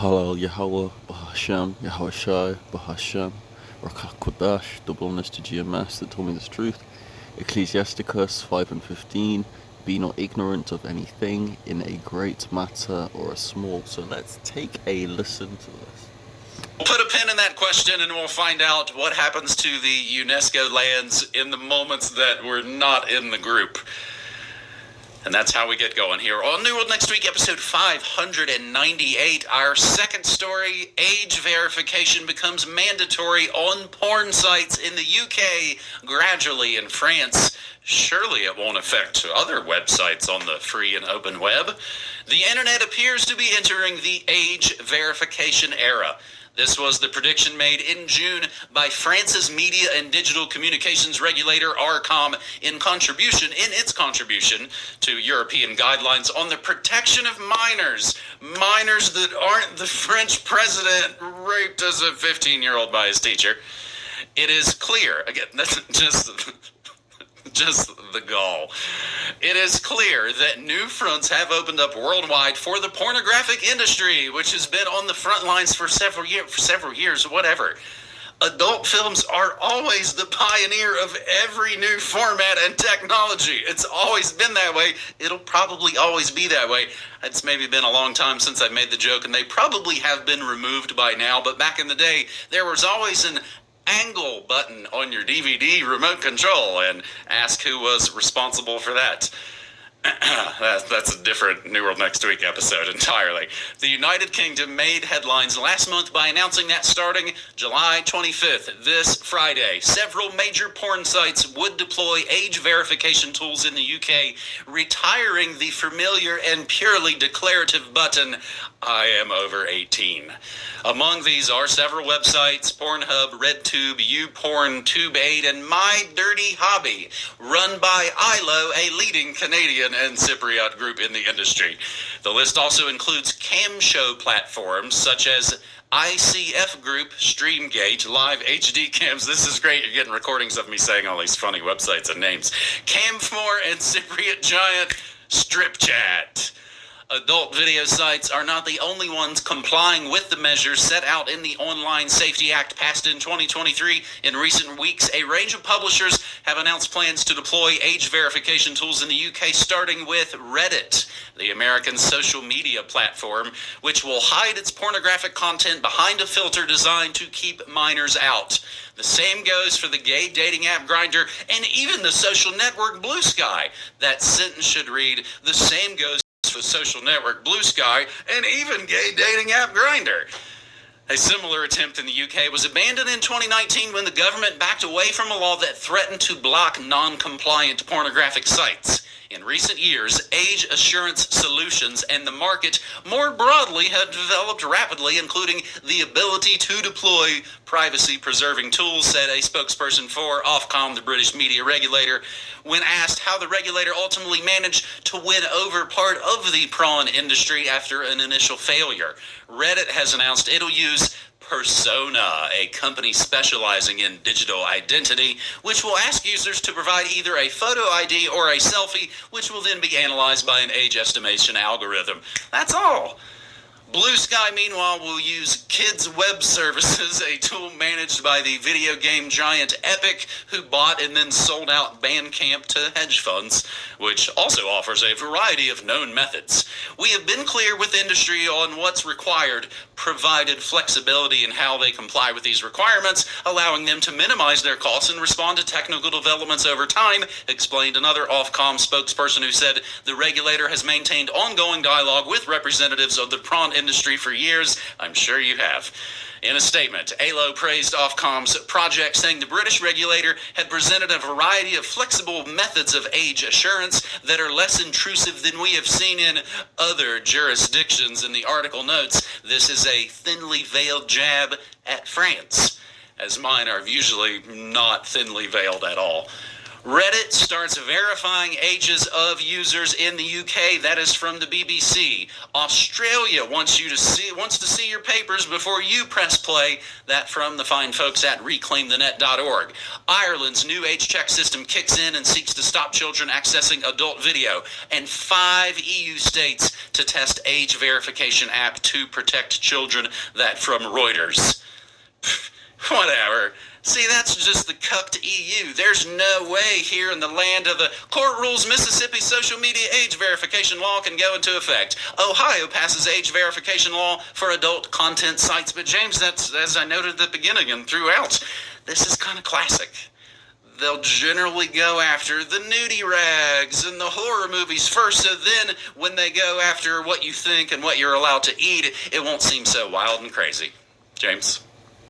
Halal Yahweh, Bahashem, Yahweh Shai, Bahashem, Rakah Kodash, double honest to GMS that told me this truth. Ecclesiasticus 5 and 15, be not ignorant of anything in a great matter or a small. So let's take a listen to this. We'll put a pin in that question and we'll find out what happens to the UNESCO lands in the moments that we're not in the group. And that's how we get going here on New World Next Week, episode 598. Our second story, age verification becomes mandatory on porn sites in the UK, gradually in France. Surely it won't affect other websites on the free and open web. The internet appears to be entering the age verification era. This was the prediction made in June by France's media and digital communications regulator Arcom in its contribution to European guidelines on the protection of minors that aren't the French president raped as a 15-year-old by his teacher. It is clear, again, that's just the gall. It is clear that new fronts have opened up worldwide for the pornographic industry, which has been on the front lines for several years, whatever. Adult films are always the pioneer of every new format and technology. It's always been that way. It'll probably always be that way. It's maybe been a long time since I made the joke, and they probably have been removed by now, but back in the day, there was always an angle button on your DVD remote control, and ask who was responsible for that. That's a different New World Next Week episode entirely. The United Kingdom made headlines last month by announcing that starting July 25th, this Friday, several major porn sites would deploy age verification tools in the UK, retiring the familiar and purely declarative button, I am over 18. Among these are several websites, Pornhub, RedTube, YouPorn, Tube8, and My Dirty Hobby, run by ILO, a leading Canadian and Cypriot group in the industry. The list also includes cam show platforms such as ICF Group, Streamgate, Live HD Cams. This is great. You're getting recordings of me saying all these funny websites and names. Cam4 and Cypriot giant StripChat. Adult video sites are not the only ones complying with the measures set out in the Online Safety Act passed in 2023. In recent weeks, a range of publishers have announced plans to deploy age verification tools in the UK, starting with Reddit, the American social media platform, which will hide its pornographic content behind a filter designed to keep minors out. The same goes for the gay dating app Grindr and even the social network Blue Sky. That sentence should read, the same goes for social network Blue Sky and even gay dating app Grindr. A similar attempt in the UK was abandoned in 2019 when the government backed away from a law that threatened to block non-compliant pornographic sites. In recent years, age assurance solutions and the market more broadly have developed rapidly, including the ability to deploy privacy-preserving tools, said a spokesperson for Ofcom, the British media regulator, when asked how the regulator ultimately managed to win over part of the prawn industry after an initial failure. Reddit has announced it'll use Persona, a company specializing in digital identity, which will ask users to provide either a photo ID or a selfie, which will then be analyzed by an age estimation algorithm. That's all. Blue Sky, meanwhile, will use Kids Web Services, a tool managed by the video game giant Epic, who bought and then sold out Bandcamp to hedge funds, which also offers a variety of known methods. We have been clear with industry on what's required, provided flexibility in how they comply with these requirements, allowing them to minimize their costs and respond to technical developments over time, explained another Ofcom spokesperson who said the regulator has maintained ongoing dialogue with representatives of the prawn industry for years. I'm sure you have. In a statement, ALO praised Ofcom's project, saying the British regulator had presented a variety of flexible methods of age assurance that are less intrusive than we have seen in other jurisdictions. In the article notes, this is a thinly veiled jab at France, as mine are usually not thinly veiled at all. Reddit starts verifying ages of users in the UK. That is from the BBC. Australia wants to see your papers before you press play. That from the fine folks at reclaimthenet.org. Ireland's new age check system kicks in and seeks to stop children accessing adult video. And 5 EU states to test age verification app to protect children. That from Reuters. Whatever. See, that's just the cucked EU. There's no way here in the land of the court rules Mississippi social media age verification law can go into effect. Ohio passes age verification law for adult content sites. But James, that's, as I noted at the beginning and throughout, this is kind of classic. They'll generally go after the nudie rags and the horror movies first, so then when they go after what you think and what you're allowed to eat, it won't seem so wild and crazy. James?